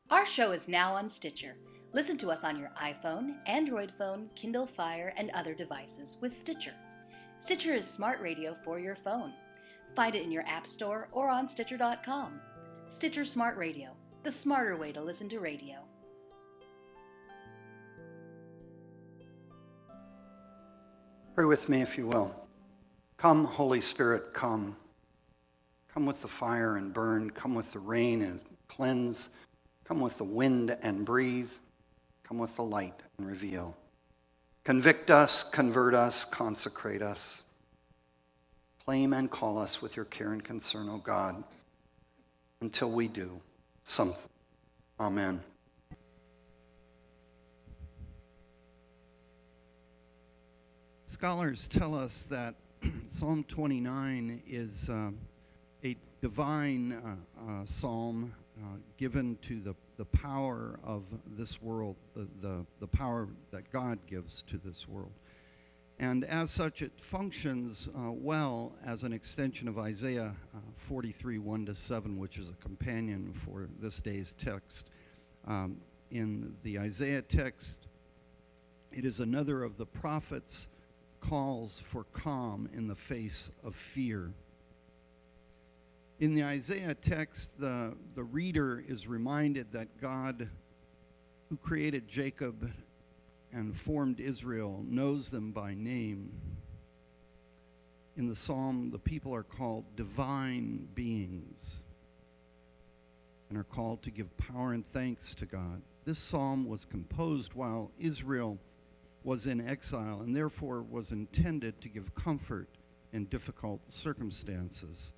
Our show is now on Stitcher. Listen to us on your iPhone, Android phone, Kindle Fire, and other devices with Stitcher. Stitcher is smart radio for your phone. Find it in your App Store or on Stitcher.com. Stitcher Smart Radio, the smarter way to listen to radio. Pray with me if you will. Come, Holy Spirit, come. Come with the fire and burn. Come with the rain and cleanse. Come with the wind and breathe. Come with the light and reveal. Convict us, convert us, consecrate us. Claim and call us with your care and concern, O God, until we do something. Amen. Scholars tell us that Psalm 29 is a divine psalm given to the power of this world, the power that God gives to this world. And as such, it functions well as an extension of Isaiah 43, 1-7, which is a companion for this day's text. In the Isaiah text, it is another of the prophets' calls for calm in the face of fear. In the Isaiah text, the reader is reminded that God, who created Jacob and formed Israel, knows them by name. In the psalm, the people are called divine beings and are called to give power and thanks to God. This psalm was composed while Israel was in exile and therefore was intended to give comfort in difficult circumstances.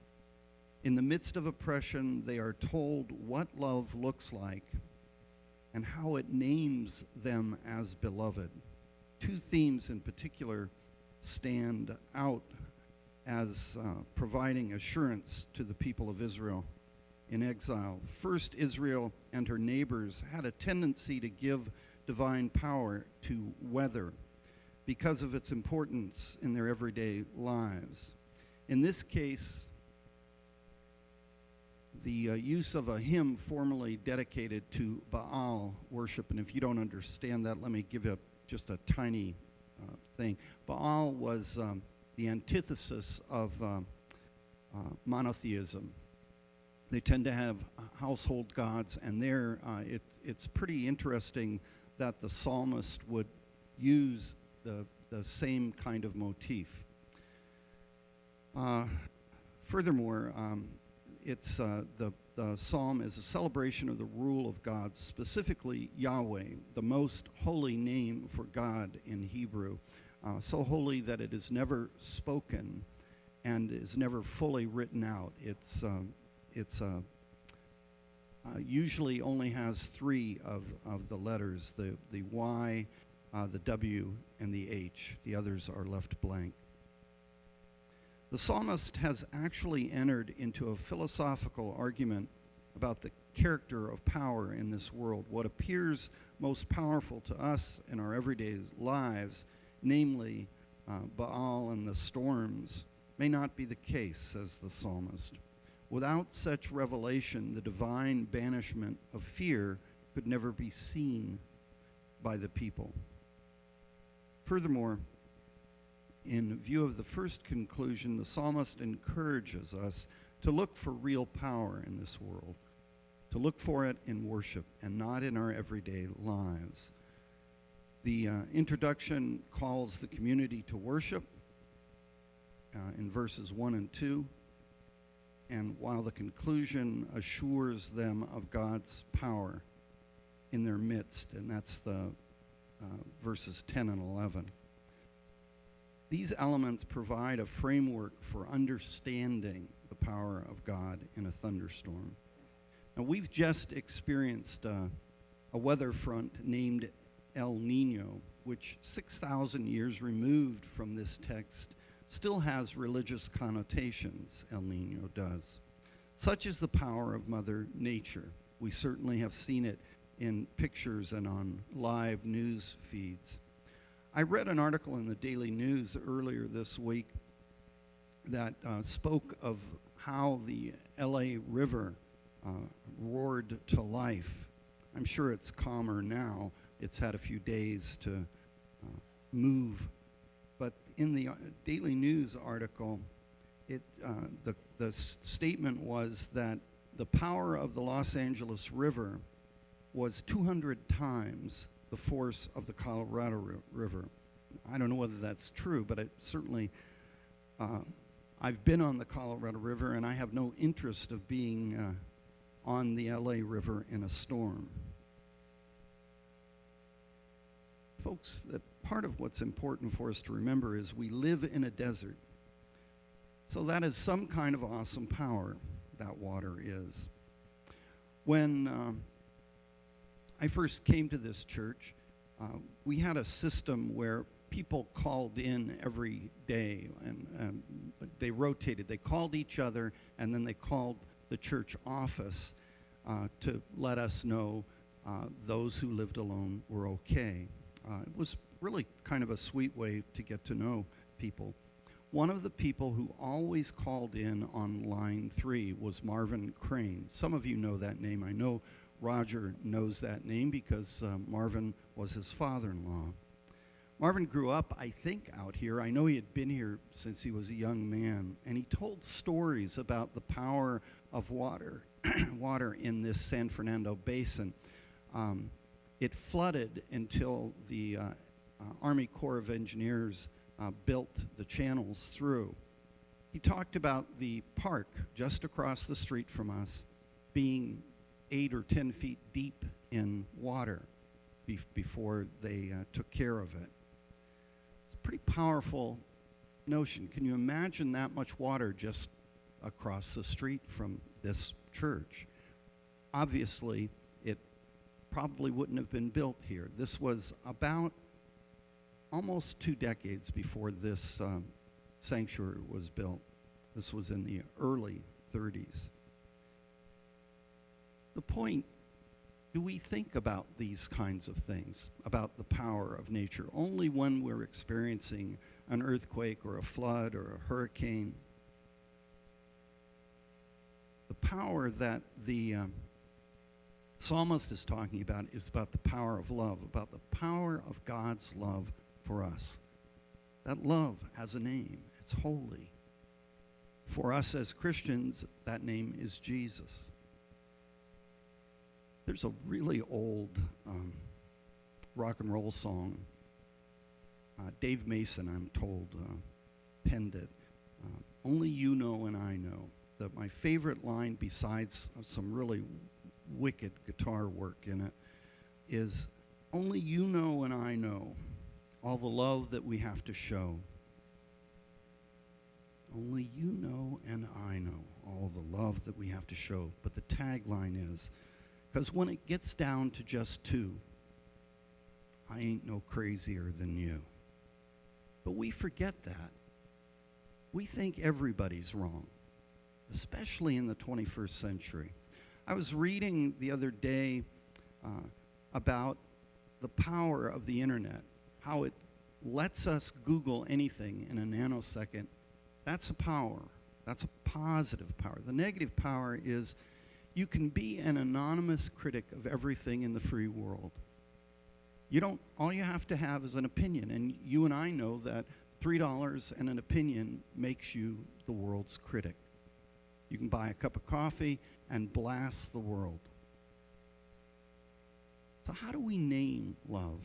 In the midst of oppression, they are told what love looks like and how it names them as beloved. Two themes in particular stand out as providing assurance to the people of Israel in exile. First, Israel and her neighbors had a tendency to give divine power to weather because of its importance in their everyday lives. In this case, the use of a hymn formerly dedicated to Baal worship, and if you don't understand that, let me give you just a tiny thing. Baal was the antithesis of monotheism. They tend to have household gods, and there it's pretty interesting that the psalmist would use the same kind of motif. Furthermore, it's the psalm is a celebration of the rule of God, specifically Yahweh, the most holy name for God in Hebrew, so holy that it is never spoken and is never fully written out. It's usually only has three of the letters, the Y, the W, and the H. The others are left blank. The psalmist has actually entered into a philosophical argument about the character of power in this world. What appears most powerful to us in our everyday lives, namely Baal and the storms, may not be the case, says the psalmist. Without such revelation, the divine banishment of fear could never be seen by the people. Furthermore, in view of the first conclusion, the psalmist encourages us to look for real power in this world, to look for it in worship and not in our everyday lives. The introduction calls the community to worship in verses 1 and 2, and while the conclusion assures them of God's power in their midst, and that's the verses 10 and 11. These elements provide a framework for understanding the power of God in a thunderstorm. Now, we've just experienced a weather front named El Nino, which 6,000 years removed from this text still has religious connotations. El Nino does. Such is the power of Mother Nature. We certainly have seen it in pictures and on live news feeds. I read an article in the Daily News earlier this week that spoke of how the LA River roared to life I'm sure it's calmer now. It's had a few days to move. But in the Daily News article, the statement was that the power of the Los Angeles River was 200 times the force of the Colorado River. I don't know whether that's true, but it certainly, I've been on the Colorado River, and I have no interest of being on the LA River in a storm. Folks, that part of what's important for us to remember is we live in a desert. So that is some kind of awesome power, that water is. When I first came to this church, we had a system where people called in every day, and they rotated. They called each other, and then they called the church office to let us know those who lived alone were okay. It was really kind of a sweet way to get to know people. One of the people who always called in on line 3 was Marvin Crane. Some of you know that name. I know Roger knows that name because Marvin was his father-in-law. Marvin grew up, I think, out here. I know he had been here since he was a young man, and he told stories about the power of water, water in this San Fernando basin. It flooded until the Army Corps of Engineers built the channels through. He talked about the park just across the street from us being 8 or 10 feet deep in water before they took care of it. It's a pretty powerful notion. Can you imagine that much water just across the street from this church? Obviously, it probably wouldn't have been built here. This was about almost 2 decades before this sanctuary was built. This was in the early 30s. The point, do we think about these kinds of things, about the power of nature, only when we're experiencing an earthquake or a flood or a hurricane? The power that the psalmist is talking about is about the power of love, about the power of God's love for us. That love has a name. It's holy. For us as Christians, that name is Jesus. There's a really old rock and roll song. Dave Mason, I'm told, penned it. Only you know and I know. My favorite line, besides some really wicked guitar work in it, is only you know and I know all the love that we have to show. Only you know and I know all the love that we have to show. But the tagline is, because when it gets down to just 2, I ain't no crazier than you. But we forget that. We think everybody's wrong, especially in the 21st century. I was reading the other day about the power of the internet, how it lets us Google anything in a nanosecond. That's a power. That's a positive power. The negative power is you can be an anonymous critic of everything in the free world. All you have to have is an opinion, and you and I know that $3 and an opinion makes you the world's critic. You can buy a cup of coffee and blast the world. So how do we name love?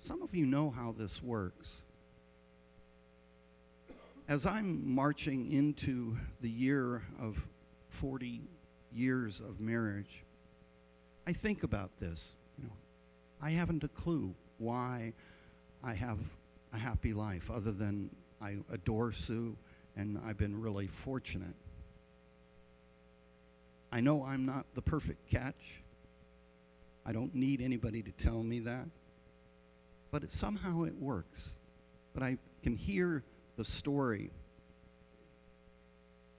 Some of you know how this works. As I'm marching into the year of 40 years of marriage, I think about this. I haven't a clue why I have a happy life other than I adore Sue and I've been really fortunate. I know I'm not the perfect catch. I don't need anybody to tell me that. But somehow it works. But I can hear the story.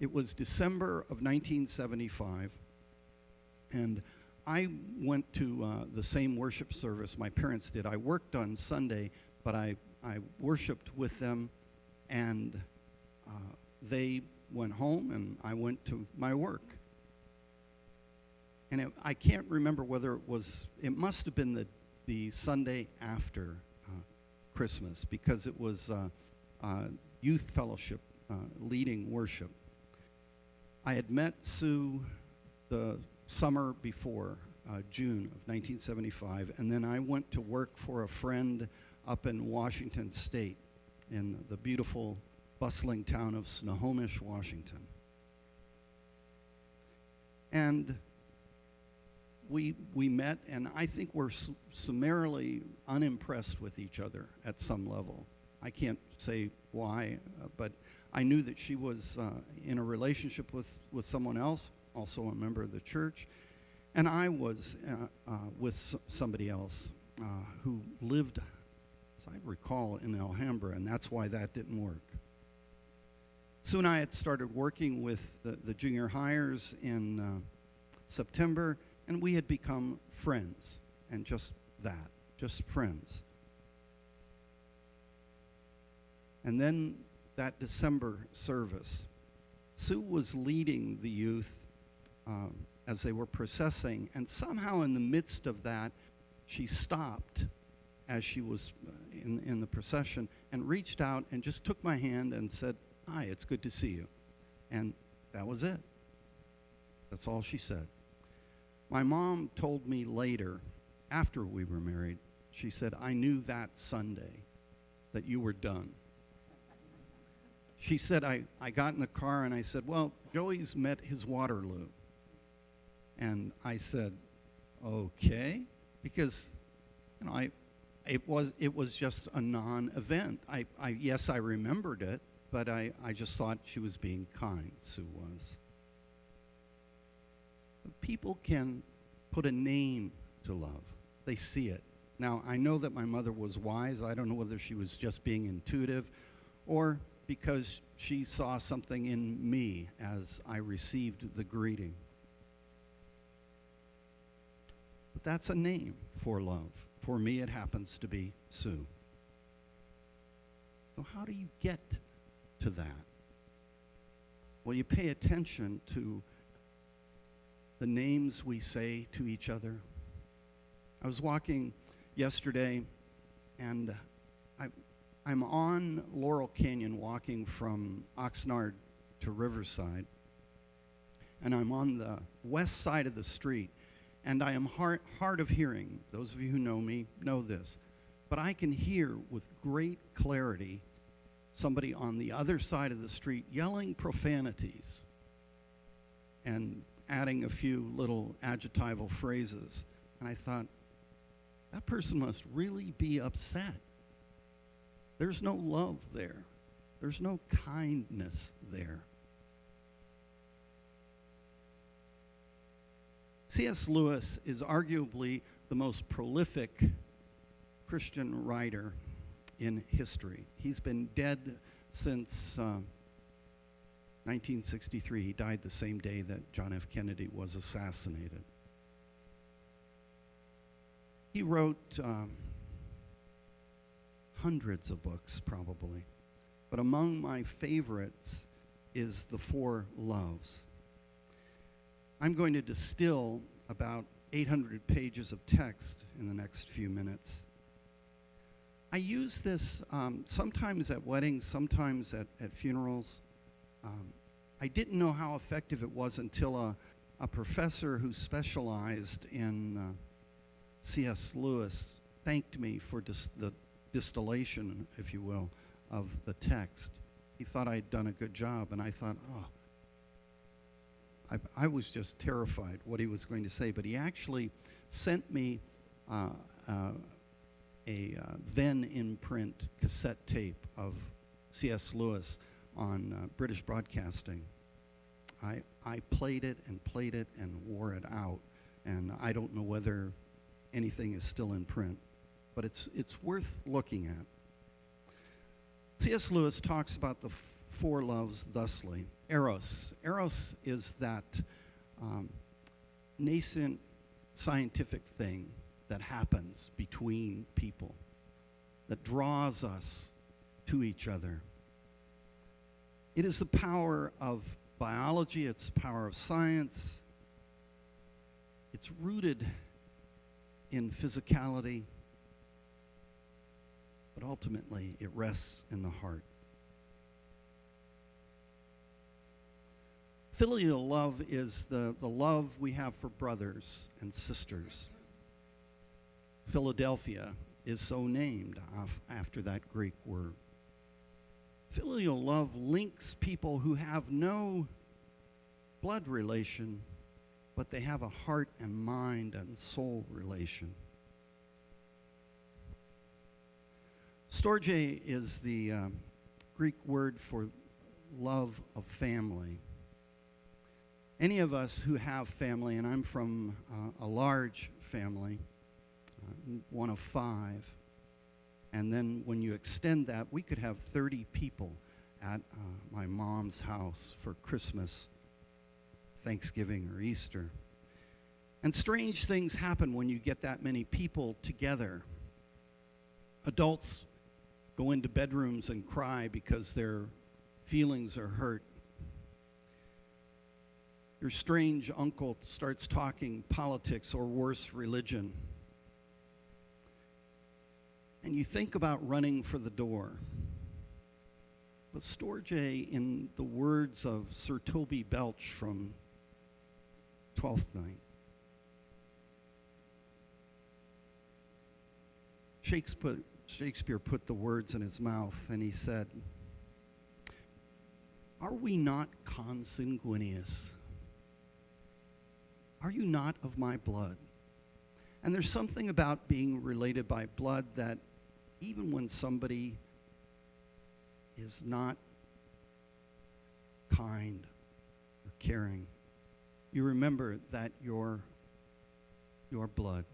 It was December of 1975, and I went to the same worship service my parents did. I worked on Sunday, but I worshiped with them, and they went home, and I went to my work. And I can't remember whether it must have been the Sunday after Christmas, because it was youth fellowship leading worship. I had met Sue the summer before, June of 1975, and then I went to work for a friend up in Washington State, in the beautiful, bustling town of Snohomish, Washington. And we met, and I think we're summarily unimpressed with each other at some level. I can't say why, but I knew that she was in a relationship with someone else, also a member of the church, and I was with somebody else who lived, as I recall, in Alhambra, and that's why that didn't work. Sue and I had started working with the junior hires in September, and we had become friends, and just friends. And then that December service, Sue was leading the youth as they were processing, and somehow in the midst of that, she stopped as she was in the procession and reached out and just took my hand and said, "Hi, it's good to see you." And that was it. That's all she said. My mom told me later, after we were married, she said, "I knew that Sunday that you were done." She said, I got in the car and I said, "Well, Joey's met his Waterloo." And I said, "Okay," because it was just a non-event. Yes, I remembered it, but I just thought she was being kind, Sue was. People can put a name to love. They see it. Now, I know that my mother was wise. I don't know whether she was just being intuitive or because she saw something in me as I received the greeting. But that's a name for love. For me, it happens to be Sue. So how do you get to that? Well, you pay attention to the names we say to each other. I was walking yesterday, and I'm on Laurel Canyon walking from Oxnard to Riverside, and I'm on the west side of the street, and I am hard of hearing. Those of you who know me know this. But I can hear with great clarity somebody on the other side of the street yelling profanities and adding a few little adjectival phrases. And I thought, that person must really be upset. There's no love there. There's no kindness there. C.S. Lewis is arguably the most prolific Christian writer in history. He's been dead since 1963. He died the same day that John F. Kennedy was assassinated. He wrote hundreds of books, probably. But among my favorites is The Four Loves. I'm going to distill about 800 pages of text in the next few minutes. I use this sometimes at weddings, sometimes at funerals. I didn't know how effective it was until a professor who specialized in C.S. Lewis thanked me for the distillation, if you will, of the text. He thought I'd done a good job, and I thought, I was just terrified what he was going to say, but he actually sent me a then in print cassette tape of C.S. Lewis on British Broadcasting. I played it and wore it out, and I don't know whether anything is still in print, but it's worth looking at. C.S. Lewis talks about the four loves thusly. Eros. Eros is that nascent scientific thing that happens between people, that draws us to each other. It is the power of biology, it's the power of science, It's rooted in physicality, but ultimately it rests in the heart. Filial love is the love we have for brothers and sisters. Philadelphia is so named after that Greek word. Filial love links people who have no blood relation, but they have a heart and mind and soul relation. Storge is the Greek word for love of family. Any of us who have family, and I'm from a large family, one of 5, and then when you extend that, we could have 30 people at my mom's house for Christmas, Thanksgiving, or Easter. And strange things happen when you get that many people together. Adults go into bedrooms and cry because their feelings are hurt. Your strange uncle starts talking politics or worse, religion. And you think about running for the door. But Storge, in the words of Sir Toby Belch from Twelfth Night, Shakespeare put the words in his mouth and he said, "Are we not consanguineous? Are you not of my blood?" And there's something about being related by blood that even when somebody is not kind or caring, you remember that your blood.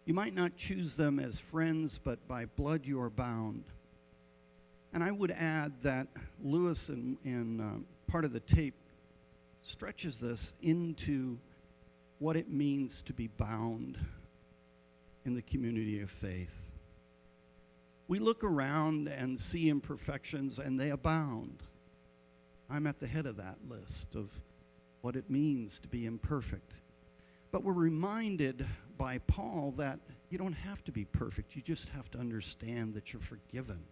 You might not choose them as friends, but by blood you are bound. And I would add that Lewis in part of the tape stretches this into what it means to be bound in the community of faith. We look around and see imperfections, and they abound. I'm at the head of that list of what it means to be imperfect. But we're reminded by Paul that you don't have to be perfect. You just have to understand that you're forgiven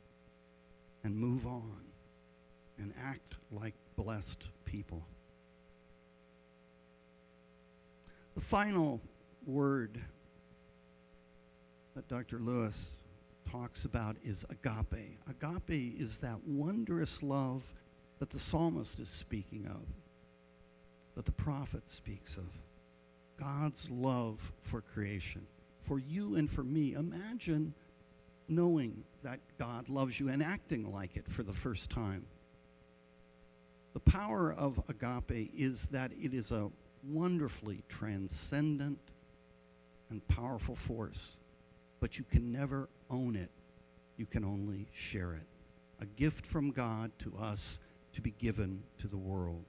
and move on and act like blessed people. The final word that Dr. Lewis talks about is agape. Agape is that wondrous love that the psalmist is speaking of, that the prophet speaks of. God's love for creation, for you and for me. Imagine knowing that God loves you and acting like it for the first time. The power of agape is that it is a wonderfully transcendent and powerful force, but you can never own it. You can only share it. A gift from God to us to be given to the world.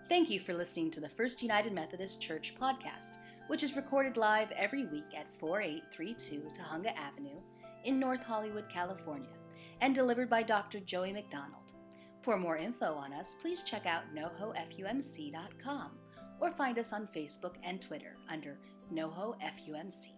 Thank you for listening to the First United Methodist Church podcast, which is recorded live every week at 4832 Tahunga Avenue in North Hollywood, California, and delivered by Dr. Joey McDonald. For more info on us, please check out nohofumc.com or find us on Facebook and Twitter under NoHoFUMC.